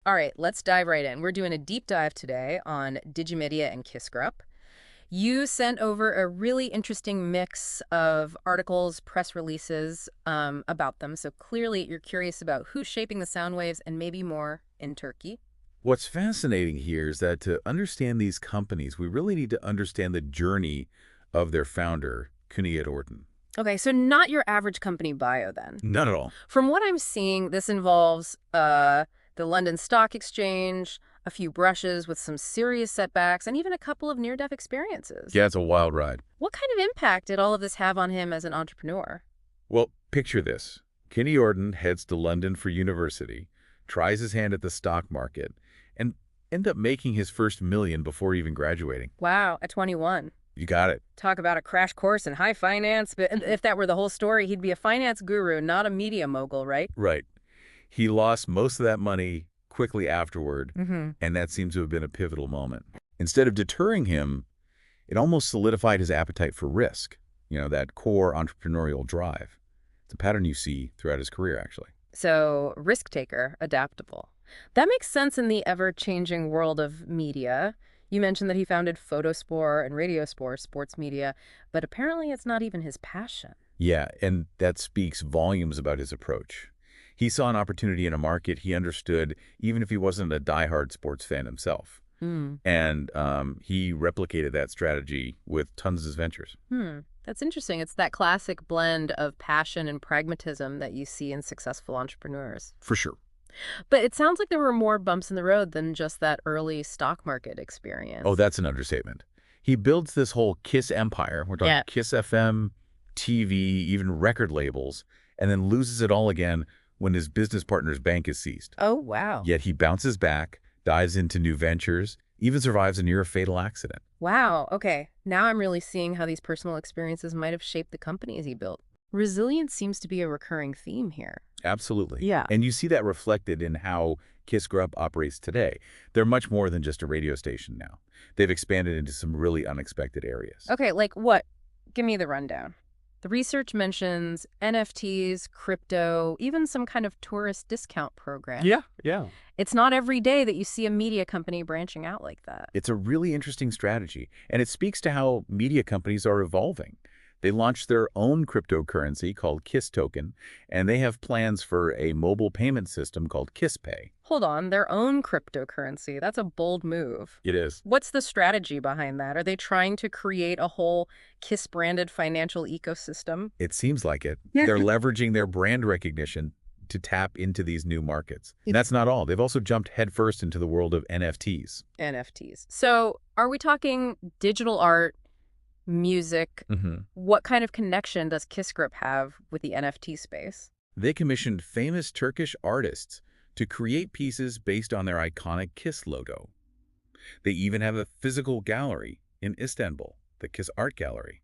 All right, let's dive right in. We're doing a deep dive today on DİJİMEDYA and Kissgrup. You sent over a really interesting mix of articles, press releases about them. So clearly you're curious about who's shaping the sound waves and maybe more in Turkey. What's fascinating here is that to understand these companies, we really need to understand the journey of their founder, Cüneyt Ortan. Okay, so not your average company bio then. Not at all. From what I'm seeing, this involves the London Stock Exchange, a few brushes with some serious setbacks, and even a couple of near-death experiences. Yeah, it's a wild ride. What kind of impact did all of this have on him as an entrepreneur? Well, picture this. Cüneyt Ortan heads to London for university, tries his hand at the stock market, and end up making his first million before even graduating. Wow, at 21. You got it. Talk about a crash course in high finance. But if that were the whole story, he'd be a finance guru, not a media mogul, right? Right. He lost most of that money quickly afterward, Mm-hmm. and that seems to have been a pivotal moment. Instead of deterring him, it almost solidified his appetite for risk, that core entrepreneurial drive. It's a pattern you see throughout his career, actually. So, risk taker, adaptable. That makes sense in the ever-changing world of media. You mentioned that he founded Photospore and Radiospore, sports media, but apparently it's not even his passion. Yeah, and that speaks volumes about his approach. He saw an opportunity in a market he understood, even if he wasn't a diehard sports fan himself. And he replicated that strategy with tons of ventures. That's interesting. It's that classic blend of passion and pragmatism that you see in successful entrepreneurs. For sure. But it sounds like there were more bumps in the road than just that early stock market experience. Oh, that's an understatement. He builds this whole Kiss empire. We're talking Kiss FM, TV, even record labels, and then loses it all again when his business partner's bank is seized. Oh, wow. Yet he bounces back, dives into new ventures, even survives a near-fatal accident. Wow. Okay. Now I'm really seeing how these personal experiences might have shaped the companies he built. Resilience seems to be a recurring theme here. Absolutely. Yeah. And you see that reflected in how Kissgrup operates today. They're much more than just a radio station now. They've expanded into some really unexpected areas. Okay, like what? Give me the rundown. The research mentions NFTs, crypto, even some kind of tourist discount program. Yeah. It's not every day that you see a media company branching out like that. It's a really interesting strategy, and it speaks to how media companies are evolving. They launched their own cryptocurrency called Kiss Token, and they have plans for a mobile payment system called KissPay. Hold on, their own cryptocurrency. That's a bold move. It is. What's the strategy behind that? Are they trying to create a whole Kiss-branded financial ecosystem? It seems like it. Yeah. They're leveraging their brand recognition to tap into these new markets. And that's not all. They've also jumped headfirst into the world of NFTs. NFTs. So are we talking digital art, music? What kind of connection does Kissgrup have with the NFT space? They commissioned famous Turkish artists to create pieces based on their iconic Kiss logo. They even have a physical gallery in Istanbul, the Kiss Art Gallery,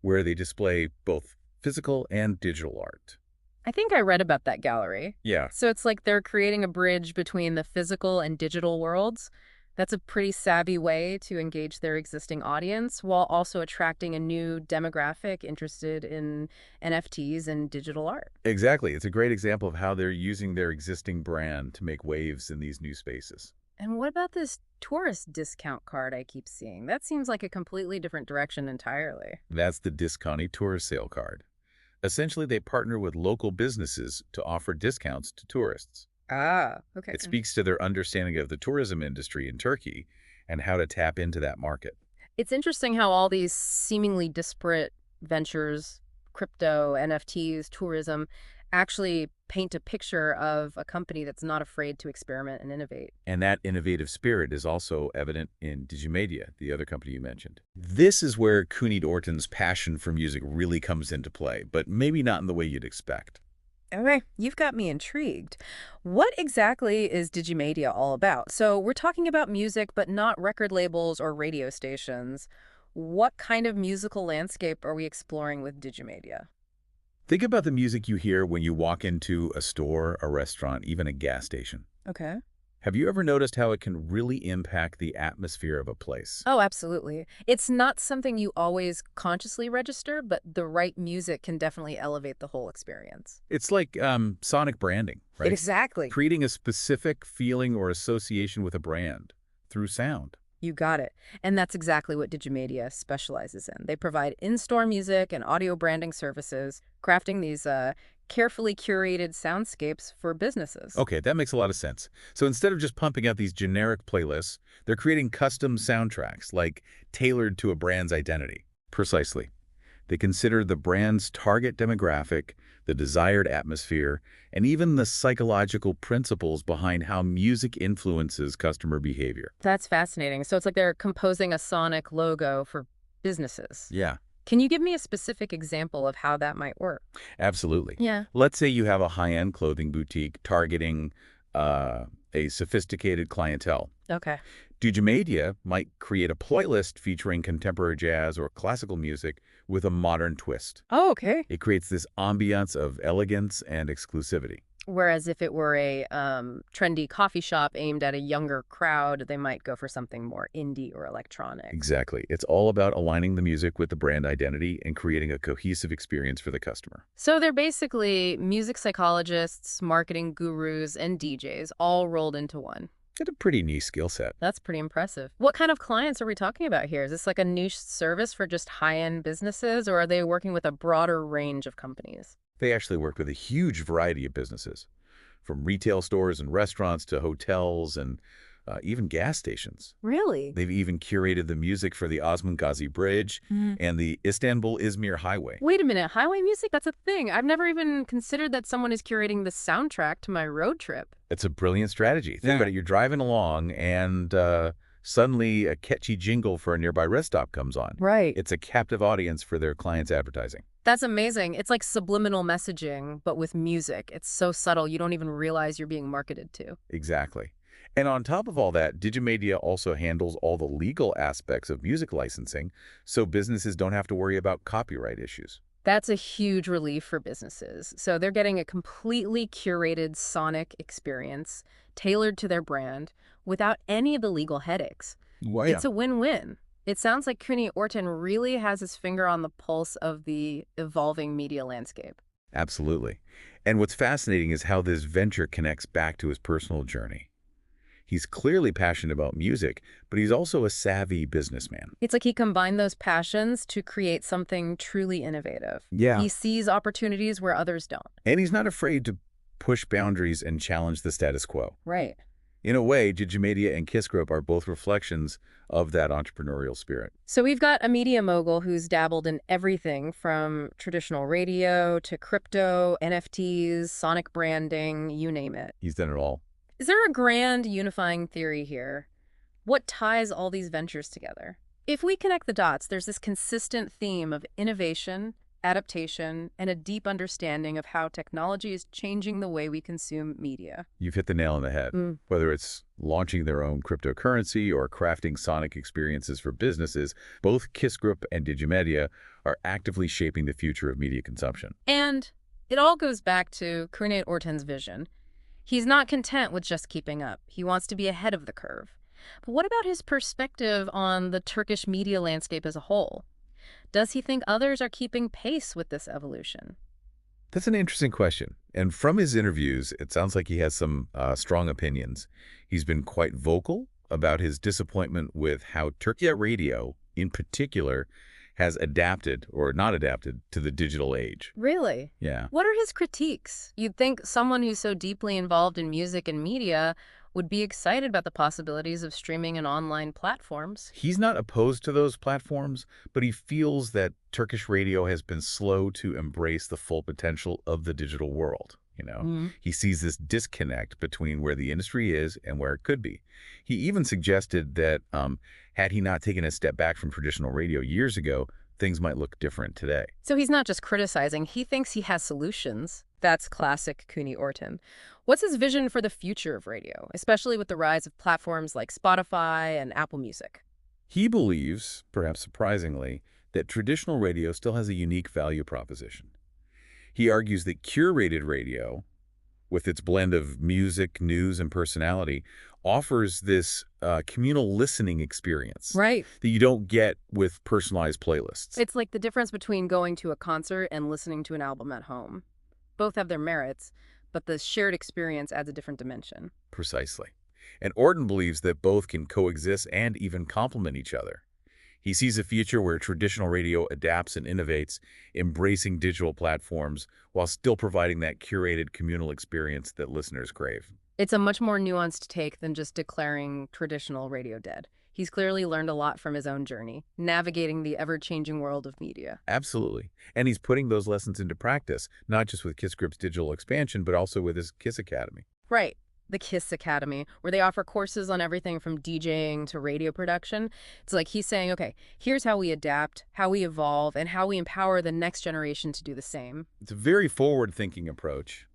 where they display both physical and digital art. I think I read about that gallery. Yeah. So it's like they're creating a bridge between the physical and digital worlds. That's a pretty savvy way to engage their existing audience while also attracting a new demographic interested in NFTs and digital art. Exactly. It's a great example of how they're using their existing brand to make waves in these new spaces. And what about this tourist discount card I keep seeing? That seems like a completely different direction entirely. That's the Disconti tourist sale card. Essentially, they partner with local businesses to offer discounts to tourists. Ah, okay. It speaks to their understanding of the tourism industry in Turkey and how to tap into that market. It's interesting how all these seemingly disparate ventures, crypto, NFTs, tourism, actually paint a picture of a company that's not afraid to experiment and innovate. And that innovative spirit is also evident in DİJİMEDYA, the other company you mentioned. This is where Cüneyt Ortan's passion for music really comes into play, but maybe not in the way you'd expect. Okay, you've got me intrigued. What exactly is DİJİMEDYA all about? So we're talking about music, but not record labels or radio stations. What kind of musical landscape are we exploring with DİJİMEDYA? Think about the music you hear when you walk into a store, a restaurant, even a gas station. Okay. Have you ever noticed how it can really impact the atmosphere of a place? Oh, absolutely. It's not something you always consciously register, but the right music can definitely elevate the whole experience. It's like sonic branding, right? Exactly. Creating a specific feeling or association with a brand through sound. You got it. And that's exactly what DİJİMEDYA specializes in. They provide in-store music and audio branding services, crafting these carefully curated soundscapes for businesses. Okay, that makes a lot of sense. So instead of just pumping out these generic playlists, they're creating custom soundtracks, like tailored to a brand's identity. Precisely. They consider the brand's target demographic, the desired atmosphere, and even the psychological principles behind how music influences customer behavior. That's fascinating. So it's like they're composing a sonic logo for businesses. Yeah, Can you give me a specific example of how that might work? absolutely. Yeah. Let's say you have a high-end clothing boutique targeting a sophisticated clientele. Okay. DİJİMEDYA might create a playlist featuring contemporary jazz or classical music with a modern twist. Oh, okay. It creates this ambiance of elegance and exclusivity. Whereas if it were a trendy coffee shop aimed at a younger crowd, they might go for something more indie or electronic. Exactly. It's all about aligning the music with the brand identity and creating a cohesive experience for the customer. So they're basically music psychologists, marketing gurus, and DJs all rolled into one. It's a pretty niche skill set. That's pretty impressive. What kind of clients are we talking about here? Is this like a niche service for just high-end businesses, or are they working with a broader range of companies? They actually work with a huge variety of businesses, from retail stores and restaurants to hotels and even gas stations. Really? They've even curated the music for the Osman Gazi Bridge and the Istanbul-Izmir Highway. Wait a minute, highway music? That's a thing. I've never even considered that someone is curating the soundtrack to my road trip. It's a brilliant strategy. Think about it. You're driving along and suddenly a catchy jingle for a nearby rest stop comes on. Right. It's a captive audience for their clients' advertising. That's amazing. It's like subliminal messaging, but with music. It's so subtle, you don't even realize you're being marketed to. Exactly. And on top of all that, DİJİMEDYA also handles all the legal aspects of music licensing, so businesses don't have to worry about copyright issues. That's a huge relief for businesses. So they're getting a completely curated sonic experience tailored to their brand without any of the legal headaches. Well, It's a win-win. It sounds like Cüneyt Ortan really has his finger on the pulse of the evolving media landscape. Absolutely. And what's fascinating is how this venture connects back to his personal journey. He's clearly passionate about music, but he's also a savvy businessman. It's like he combined those passions to create something truly innovative. Yeah. He sees opportunities where others don't. And he's not afraid to push boundaries and challenge the status quo. Right. In a way, DİJİMEDYA and Kiss Group are both reflections of that entrepreneurial spirit. So we've got a media mogul who's dabbled in everything from traditional radio to crypto, NFTs, sonic branding, you name it. He's done it all. Is there a grand unifying theory here? What ties all these ventures together? If we connect the dots, there's this consistent theme of innovation, adaptation, and a deep understanding of how technology is changing the way we consume media. You've hit the nail on the head. Whether it's launching their own cryptocurrency or crafting sonic experiences for businesses, both Kiss Group and DİJİMEDYA are actively shaping the future of media consumption. And it all goes back to Cüneyt Ortan's vision. He's not content with just keeping up. He wants to be ahead of the curve. But what about his perspective on the Turkish media landscape as a whole? Does he think others are keeping pace with this evolution? That's an interesting question. And from his interviews, it sounds like he has some strong opinions. He's been quite vocal about his disappointment with how Turkish radio, in particular, has adapted or not adapted to the digital age. Really? Yeah. What are his critiques? You'd think someone who's so deeply involved in music and media would be excited about the possibilities of streaming and online platforms. He's not opposed to those platforms, but he feels that Turkish radio has been slow to embrace the full potential of the digital world. He sees this disconnect between where the industry is and where it could be. He even suggested that had he not taken a step back from traditional radio years ago, things might look different today. So he's not just criticizing, he thinks he has solutions. That's classic Cüneyt Ortan. What's his vision for the future of radio, especially with the rise of platforms like Spotify and Apple Music? He believes, perhaps surprisingly, that traditional radio still has a unique value proposition. He argues that curated radio, with its blend of music, news, and personality, offers this communal listening experience Right. that you don't get with personalized playlists. It's like the difference between going to a concert and listening to an album at home. Both have their merits, but the shared experience adds a different dimension. Precisely. And Orton believes that both can coexist and even complement each other. He sees a future where traditional radio adapts and innovates, embracing digital platforms while still providing that curated communal experience that listeners crave. It's a much more nuanced take than just declaring traditional radio dead. He's clearly learned a lot from his own journey, navigating the ever-changing world of media. Absolutely. And he's putting those lessons into practice, not just with Kiss Grip's digital expansion, but also with his Kiss Academy. Right. The Kiss Academy, where they offer courses on everything from DJing to radio production. It's like he's saying, okay, here's how we adapt, how we evolve, and how we empower the next generation to do the same. It's a very forward-thinking approach,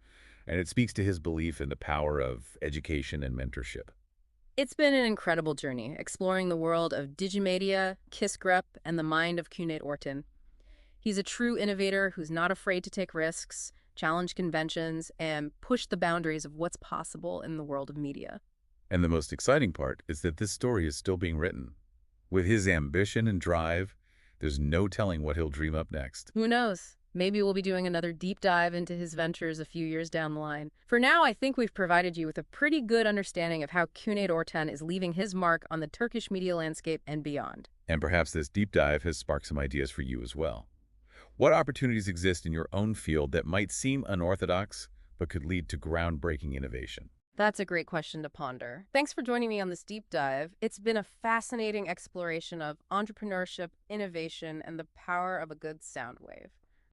and it speaks to his belief in the power of education and mentorship. It's been an incredible journey, exploring the world of DİJİMEDYA, Kiss Grip, and the mind of Cüneyt Ortan. He's a true innovator who's not afraid to take risks, challenge conventions, and push the boundaries of what's possible in the world of media. And the most exciting part is that this story is still being written. With his ambition and drive, there's no telling what he'll dream up next. Who knows? Maybe we'll be doing another deep dive into his ventures a few years down the line. For now, I think we've provided you with a pretty good understanding of how Cüneyt Ortan is leaving his mark on the Turkish media landscape and beyond. And perhaps this deep dive has sparked some ideas for you as well. What opportunities exist in your own field that might seem unorthodox, but could lead to groundbreaking innovation? That's a great question to ponder. Thanks for joining me on this deep dive. It's been a fascinating exploration of entrepreneurship, innovation, and the power of a good sound wave.